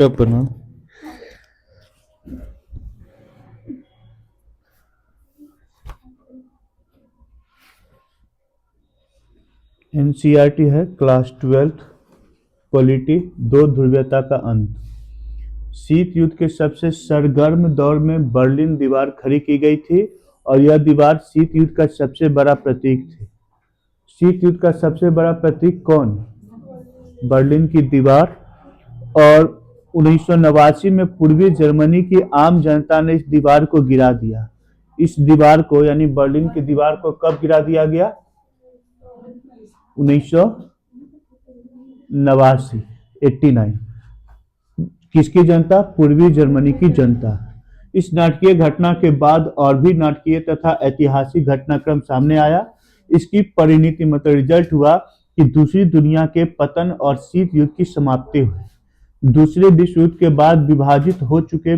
टप बना। एनसीईआरटी है class 12 polity. दो ध्रुवीयता का अंत। शीत युद्ध के सबसे सरगर्म दौर में बर्लिन दीवार खड़ी की गई थी और यह दीवार शीत युद्ध का सबसे बड़ा प्रतीक थी। शीत युद्ध का सबसे बड़ा प्रतीक कौन? बर्लिन की दीवार। और 1989 में पूर्वी जर्मनी की आम जनता ने इस दीवार को गिरा दिया। इस दीवार को यानी बर्लिन की दीवार को कब गिरा दिया गया? 1989। 89। किसकी जनता? पूर्वी जर्मनी की जनता। इस नाटकीय घटना के बाद और भी नाटकीय तथा ऐतिहासिक घटनाक्रम सामने आया। इसकी परिणति मतलब रिजल्ट हुआ कि दूसरी दुनिया के पतन और शीत युद्ध की समाप्ति हुई। दूसरे विश्व युद्ध के बाद विभाजित हो चुके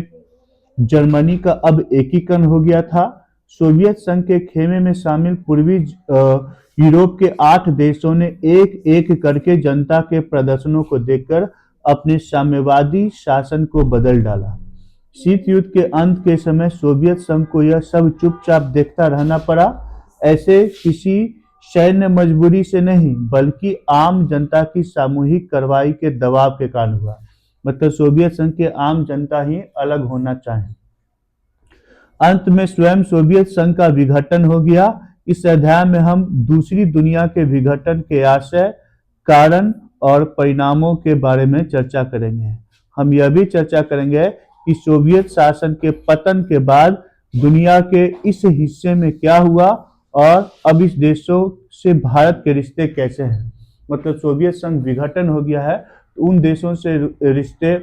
जर्मनी का अब एकीकरण हो गया था। सोवियत संघ के खेमे में शामिल पूर्वी यूरोप के 8 देशों ने एक एक करके जनता के प्रदर्शनों को देखकर अपने साम्यवादी शासन को बदल डाला। शीत युद्ध के अंत के समय सोवियत संघ को यह सब चुपचाप देखता रहना पड़ा। ऐसे किसी सैन्य मजबूरी से नहीं बल्कि आम जनता की सामूहिक कार्रवाई के दबाव के कारण हुआ। मतलब सोवियत संघ के आम जनता ही अलग होना चाहे। अंत में स्वयं सोवियत संघ का विघटन हो गया। इस अध्याय में हम दूसरी दुनिया के विघटन के आशय, कारण और परिणामों के बारे में चर्चा करेंगे। हम यह भी चर्चा करेंगे कि सोवियत शासन के पतन के बाद दुनिया के इस हिस्से में क्या हुआ और अब इस देशों से भारत के रिश्ते कैसे हैं। मतलब सोवियत संघ विघटन हो गया है तो उन देशों से रिश्ते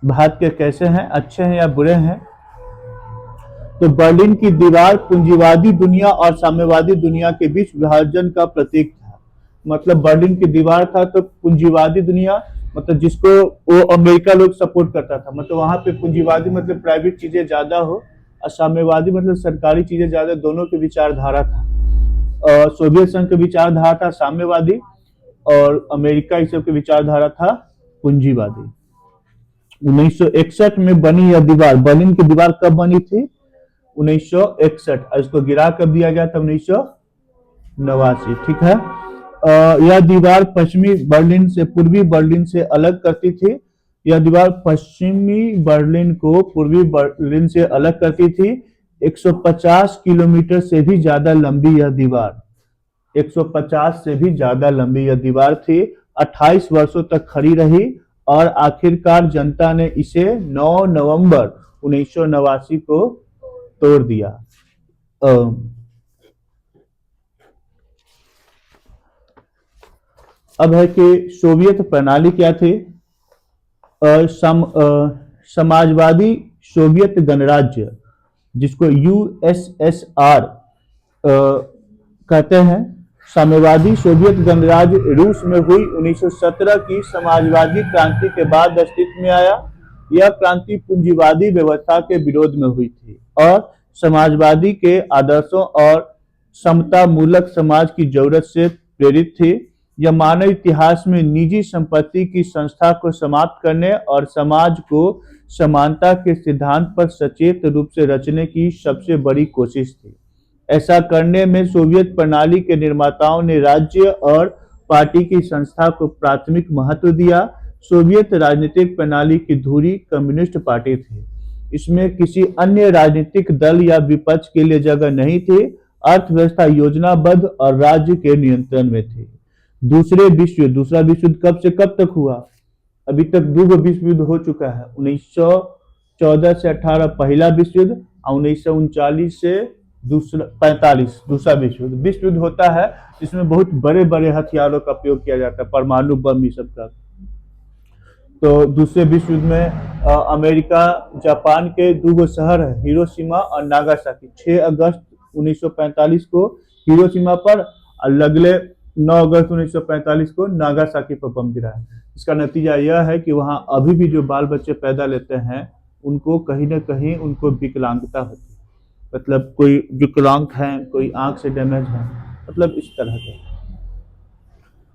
भारत के कैसे हैं, अच्छे हैं या बुरे हैं। तो बर्लिन की दीवार पूंजीवादी दुनिया और साम्यवादी दुनिया के बीच विभाजन का प्रतीक था। मतलब बर्लिन की दीवार था तो पूंजीवादी दुनिया मतलब जिसको वो अमेरिका लोग सपोर्ट करता था, मतलब वहां पे पूंजीवादी मतलब प्राइवेट चीजें ज्यादा हो और साम्यवादी मतलब सरकारी चीजें ज्यादा, दोनों की विचारधारा था। सोवियत संघ की विचारधारा था साम्यवादी और अमेरिका इस सब की विचारधारा था पूंजीवादी। 1961 में बनी यह दीवार, बर्लिन की दीवार कब बनी थी? 1961। इसको गिरा कर दिया गया था 1989। ठीक है। यह दीवार पश्चिमी बर्लिन से पूर्वी बर्लिन से अलग करती थी। यह दीवार पश्चिमी बर्लिन को पूर्वी बर्लिन से अलग करती थी। 150 किलोमीटर से भी ज्यादा लंबी यह दीवार, 150 से भी ज्यादा लंबी यह दीवार थी। 28 वर्षों तक खड़ी रही और आखिरकार जनता ने इसे 9 नवंबर 1989 को तोड़ दिया। अब है कि सोवियत प्रणाली क्या थी। समाजवादी सोवियत गणराज्य जिसको यूएसएसआर कहते हैं। साम्यवादी सोवियत गणराज्य रूस में हुई 1917 की समाजवादी क्रांति के बाद अस्तित्व में आया। यह क्रांति पूंजीवादी व्यवस्था के विरोध में हुई थी और समाजवादी के आदर्शों और समता मूलक समाज की जरूरत से प्रेरित थी। यह मानव इतिहास में निजी संपत्ति की संस्था को समाप्त करने और समाज को समानता के सिद्धांत पर सचेत रूप से रचने की सबसे बड़ी कोशिश थी। ऐसा करने में सोवियत प्रणाली के निर्माताओं ने राज्य और पार्टी की संस्था को प्राथमिक महत्व दिया। सोवियत राजनीतिक प्रणाली की धुरी कम्युनिस्ट पार्टी थी। इसमें किसी अन्य राजनीतिक दल या विपक्ष के लिए जगह नहीं थी। अर्थव्यवस्था योजनाबद्ध और राज्य के नियंत्रण में थी। दूसरा विश्व युद्ध कब से कब तक हुआ? अभी तक 2 विश्व युद्ध हो चुका है। 1914 से 18 पहला विश्व युद्ध और 1939 से 45 दूसरा विश्व युद्ध। विश्व युद्ध होता है जिसमें बहुत बड़े बड़े हथियारों का प्रयोग किया जाता है, परमाणु बम, ये सब का। तो दूसरे विश्व युद्ध में अमेरिका जापान के 2 शहर है, हिरोशिमा और नागासाकी। 6 अगस्त 1945 को हिरोशिमा पर और अगले 9 अगस्त 1945 को नागासाकी पर बम गिरा है। इसका नतीजा यह है कि वहां अभी भी जो बाल बच्चे पैदा लेते हैं उनको कहीं ना कहीं उनको विकलांगता होती है। मतलब कोई विकलांग है, कोई आंख से डैमेज है, मतलब इस तरह का।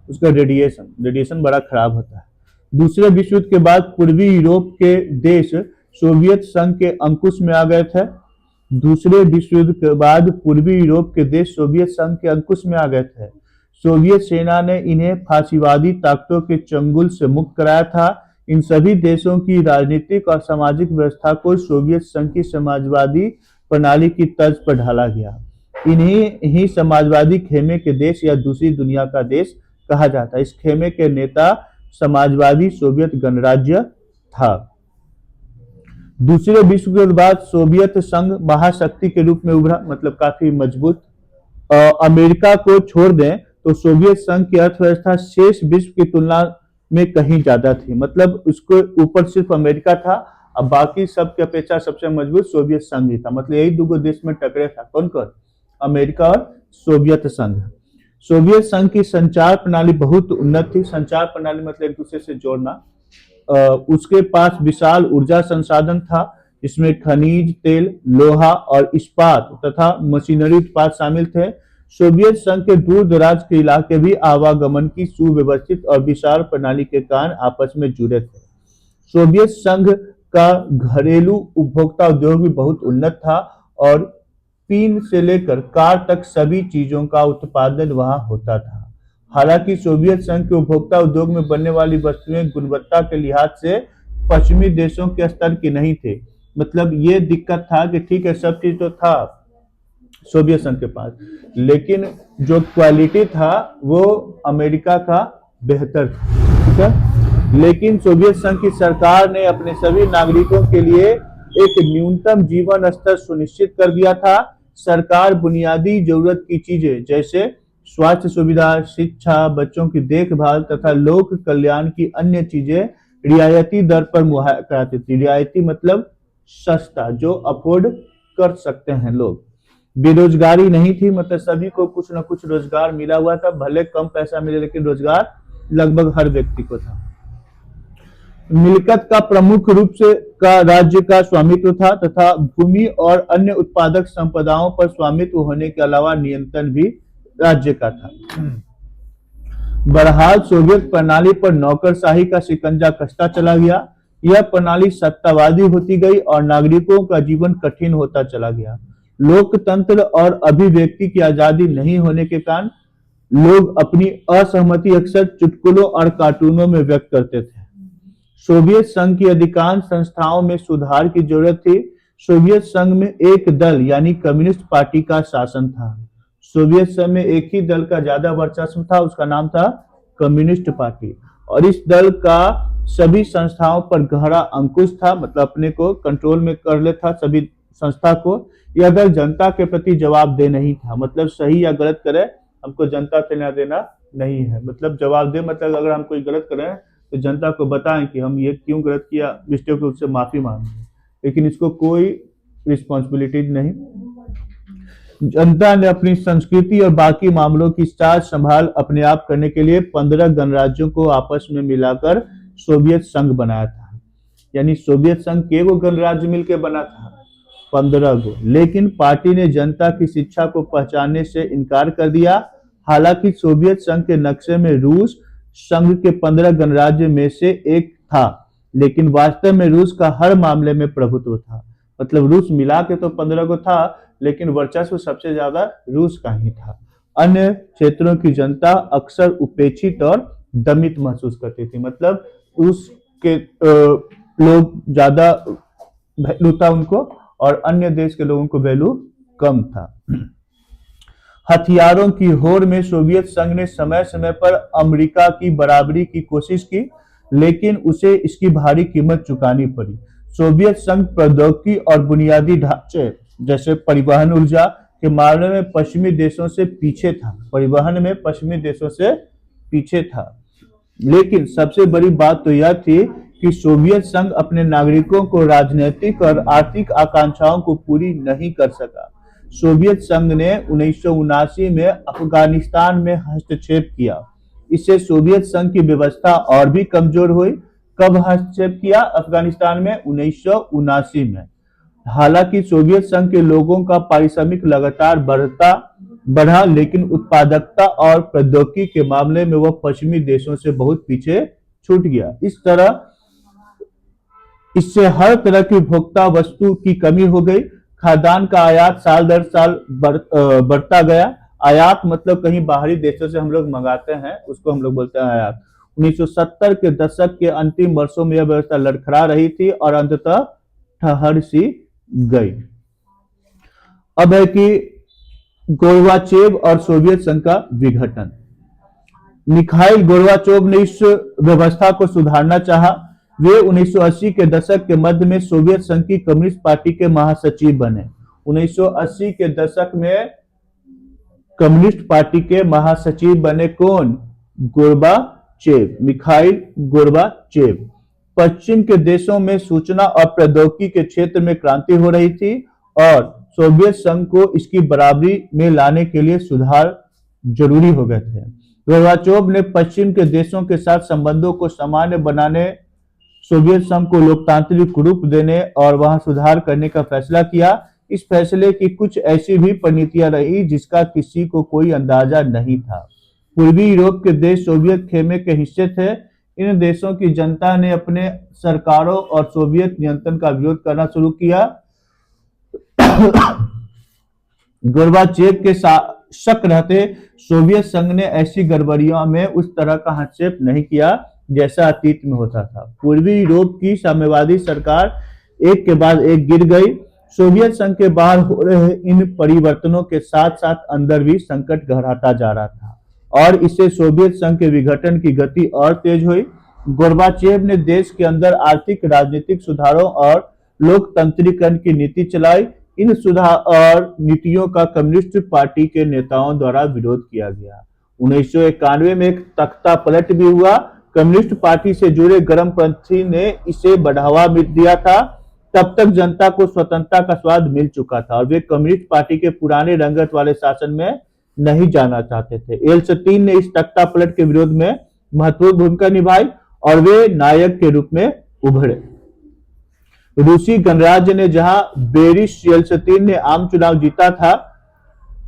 उसका रेडिएशन बड़ा खराब होता है। दूसरे विश्व युद्ध के बाद पूर्वी यूरोप के देश सोवियत संघ के अंकुश में आ गए थे। दूसरे विश्व युद्ध के बाद पूर्वी यूरोप के देश सोवियत संघ के अंकुश में आ गए थे। सोवियत सेना ने इन्हें फांसीवादी ताकतों के चंगुल से मुक्त कराया था। इन सभी देशों की राजनीतिक और सामाजिक व्यवस्था को सोवियत संघ की समाजवादी प्रणाली की तर्ज पर ढाला गया। इन्हीं ही समाजवादी खेमे के देश या दूसरी दुनिया का देश कहा जाता है। इस खेमे के नेता समाजवादी सोवियत गणराज्य था। दूसरे विश्व युद्ध के बाद सोवियत संघ महाशक्ति के रूप में उभरा, मतलब काफी मजबूत। अमेरिका को छोड़ दें तो सोवियत संघ की अर्थव्यवस्था शेष विश्व की तुलना में कहीं ज्यादा थी। मतलब उसको ऊपर सिर्फ अमेरिका था, अब बाकी सब की अपेक्षा सबसे मजबूत सोवियत संघ ही था। मतलब यही दो देश में टकरे था, कौन कौन, अमेरिका और सोवियत संघ। सोवियत संघ की संचार प्रणाली बहुत उन्नत थी। संचार प्रणाली मतलब एक दूसरे से जोड़ना। उसके पास विशाल ऊर्जा संसाधन था, इसमें खनिज तेल, लोहा और इस्पात तथा मशीनरी उत्पाद शामिल थे। सोवियत संघ के दूर दराज के इलाके भी आवागमन की सुव्यवस्थित और विशाल प्रणाली के कारण आपस में जुड़े थे। सोवियत संघ का घरेलू उपभोक्ता उद्योग भी बहुत उन्नत था और पिन से लेकर कार तक सभी चीजों का उत्पादन वहां होता था। हालांकि सोवियत संघ के उपभोक्ता उद्योग में बनने वाली वस्तुएं गुणवत्ता के लिहाज से पश्चिमी देशों के स्तर की नहीं थे। मतलब ये दिक्कत था कि ठीक है सब चीज तो था सोवियत संघ के पास, लेकिन जो क्वालिटी था वो अमेरिका का बेहतर था, ठीक है। लेकिन सोवियत संघ की सरकार ने अपने सभी नागरिकों के लिए एक न्यूनतम जीवन स्तर सुनिश्चित कर दिया था। सरकार बुनियादी जरूरत की चीजें जैसे स्वास्थ्य सुविधा, शिक्षा, बच्चों की देखभाल तथा लोक कल्याण की अन्य चीजें रियायती दर पर मुहैया कराती थी। रियायती मतलब सस्ता, जो अफोर्ड कर सकते हैं लोग। बेरोजगारी नहीं थी, मतलब सभी को कुछ न कुछ रोजगार मिला हुआ था, भले कम पैसा मिले लेकिन रोजगार लगभग हर व्यक्ति को था। मिल्कियत का प्रमुख रूप से का राज्य का स्वामित्व था तथा भूमि और अन्य उत्पादक संपदाओं पर स्वामित्व होने के अलावा नियंत्रण भी राज्य का था। बहरहाल सोवियत प्रणाली पर नौकरशाही का शिकंजा कसता चला गया। यह प्रणाली सत्तावादी होती गई और नागरिकों का जीवन कठिन होता चला गया। लोकतंत्र और अभिव्यक्ति की आजादी नहीं होने के कारण लोग अपनी असहमति अक्सर चुटकुलों और कार्टूनों में व्यक्त करते थे। सोवियत संघ की अधिकांश संस्थाओं में सुधार की जरूरत थी। सोवियत संघ में एक दल यानी कम्युनिस्ट पार्टी का शासन था। सोवियत संघ में एक ही दल का ज्यादा वर्चस्व था, उसका नाम था कम्युनिस्ट पार्टी, और इस दल का सभी संस्थाओं पर गहरा अंकुश था, मतलब अपने को कंट्रोल में कर लेता सभी संस्था को। यह दल जनता के प्रति जवाबदेह नहीं था, मतलब सही या गलत करे हमको जनता से लेना देना नहीं है। मतलब जवाबदेह मतलब अगर हम कोई गलत करें तो जनता को बताएं कि हम ये क्यों गलत किया, मिस्टेक उससे माफी मांगे, लेकिन इसको कोई रिस्पॉन्सिबिलिटी नहीं। जनता ने अपनी संस्कृति और बाकी मामलों की साज संभाल अपने आप करने के लिए 15 गणराज्यों को आपस में मिलाकर सोवियत संघ बनाया था। यानी सोवियत संघ के वो गणराज्य मिलकर बना था 15 गो, लेकिन पार्टी ने जनता की शिक्षा को पहचानने से इनकार कर दिया। हालांकि सोवियत संघ के नक्शे में रूस संघ के 15 गणराज्य में से एक था, लेकिन वास्तव में रूस का हर मामले में प्रभुत्व था। मतलब रूस मिला के तो 15 को था, लेकिन वर्चस्व सबसे ज्यादा रूस का ही था। अन्य क्षेत्रों की जनता अक्सर उपेक्षित और दमित महसूस करती थी। मतलब रूस के लोग ज्यादा वैल्यू था उनको और अन्य देश के लोगों को वैल्यू कम था। हथियारों की होड़ में सोवियत संघ ने समय समय पर अमेरिका की बराबरी की कोशिश की, लेकिन उसे इसकी भारी कीमत चुकानी पड़ी। सोवियत संघ प्रौद्योगिकी और बुनियादी ढांचे जैसे परिवहन ऊर्जा के मामले में पश्चिमी देशों से पीछे था। परिवहन में पश्चिमी देशों से पीछे था। लेकिन सबसे बड़ी बात तो यह थी कि सोवियत संघ अपने नागरिकों को राजनीतिक और आर्थिक आकांक्षाओं को पूरी नहीं कर सका। सोवियत संघ ने 1979 में अफगानिस्तान में हस्तक्षेप किया। इससे सोवियत संघ की व्यवस्था और भी कमजोर हुई। कब हस्तक्षेप किया अफगानिस्तान में? 1979 में। हालांकि सोवियत संघ के लोगों का पारिश्रमिक लगातार बढ़ा, लेकिन उत्पादकता और प्रौद्योगिकी के मामले में वह पश्चिमी देशों से बहुत पीछे छूट गया। इस तरह इससे हर तरह की उपभोक्ता वस्तु की कमी हो गई। खाद्यान्न का आयात साल दर साल बढ़ता गया। आयात मतलब कहीं बाहरी देशों से हम लोग मंगाते हैं, उसको हम लोग बोलते हैं आयात। 1970 के दशक के अंतिम वर्षों में यह व्यवस्था लड़खड़ा रही थी और अंततः ठहर सी गई। अब है कि गोर्बाचेव और सोवियत संघ का विघटन। मिखाइल गोर्बाचोव ने इस व्यवस्था को सुधारना चाहा। वे 1980 के दशक के मध्य में सोवियत संघ की कम्युनिस्ट पार्टी के महासचिव बने। 1980 के दशक में कम्युनिस्ट पार्टी के महासचिव बने कौन? Gorbachev, Mikhail Gorbachev. पश्चिम के देशों में सूचना और प्रौद्योगिकी के क्षेत्र में क्रांति हो रही थी और सोवियत संघ को इसकी बराबरी में लाने के लिए सुधार जरूरी हो गए थे। गोर्बाचोव ने पश्चिम के देशों के साथ संबंधों को सामान्य बनाने, सोवियत संघ को लोकतांत्रिक रूप देने और वहां सुधार करने का फैसला किया। इस फैसले की कुछ ऐसी भी परिणतियां रही जिसका किसी को कोई अंदाजा नहीं था। पूर्वी यूरोप के देश सोवियत खेमे के हिस्से थे। इन देशों की जनता ने अपने सरकारों और सोवियत नियंत्रण का विरोध करना शुरू किया। गोर्बाचेव के शक रहते सोवियत संघ ने ऐसी गड़बड़ियों में उस तरह का हस्तक्षेप नहीं किया जैसा अतीत में होता था। पूर्वी यूरोप की साम्यवादी सरकार एक के बाद एक गिर गई। सोवियत संघ के बाहर हो रहे इन परिवर्तनों के साथ साथ अंदर भी संकट गहराता जा रहा था और इससे सोवियत संघ के विघटन की गति और तेज हुई। गोर्बाचेव ने देश के अंदर आर्थिक राजनीतिक सुधारों और लोकतंत्रीकरण की नीति चलाई। इन सुधार और नीतियों का कम्युनिस्ट पार्टी के नेताओं द्वारा विरोध किया गया। 1991 में एक तख्ता पलट भी हुआ। कम्युनिस्ट पार्टी से जुड़े गर्मपंथी ने इसे बढ़ावा दिया था। तब तक जनता को स्वतंत्रता का स्वाद मिल चुका था और वे कम्युनिस्ट पार्टी के पुराने रंगत वाले शासन में नहीं जाना चाहते थे। येल्त्सिन ने इस तख्ता पलट के विरोध में महत्वपूर्ण भूमिका निभाई और वे नायक के रूप में उभरे। रूसी गणराज्य ने जहां बोरिस येल्त्सिन ने आम चुनाव जीता था,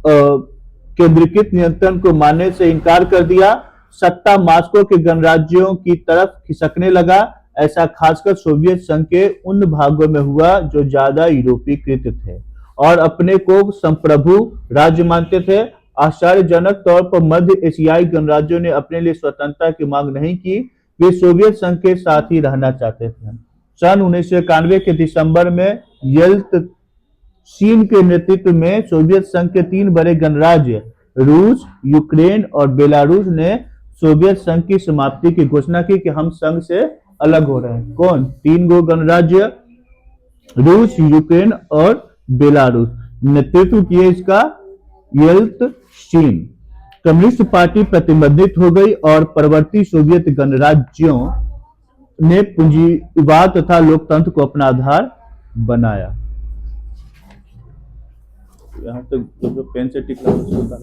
केंद्रीकृत नियंत्रण को मानने से इनकार कर दिया। सत्ता मास्को के गणराज्यों की तरफ खिसकने लगा। ऐसा खासकर सोवियत संघ के उन भागों में हुआ जो ज्यादा यूरोपीकृत थे और अपने को संप्रभु राज्य मानते थे। आश्चर्यजनक तौर पर मध्य एशियाई गणराज्यों ने अपने लिए स्वतंत्रता की मांग नहीं की। वे सोवियत संघ के साथ ही रहना चाहते थे। सन 1991 के दिसंबर में येल्त्सिन के नेतृत्व में सोवियत संघ के 3 बड़े गणराज्य रूस, यूक्रेन और बेलारूस ने सोवियत संघ की समाप्ति की घोषणा की कि हम संघ से अलग हो रहे हैं। कौन? 3 गो गणराज्य रूस, यूक्रेन और बेलारूस। नेतृत्व किए इसका येल्त्सिन। कम्युनिस्ट पार्टी प्रतिबंधित हो गई और परवर्ती सोवियत गणराज्यों ने पूंजीवाद तथा लोकतंत्र को अपना आधार बनाया। यहाँ तक जो पेन से टिक रहा है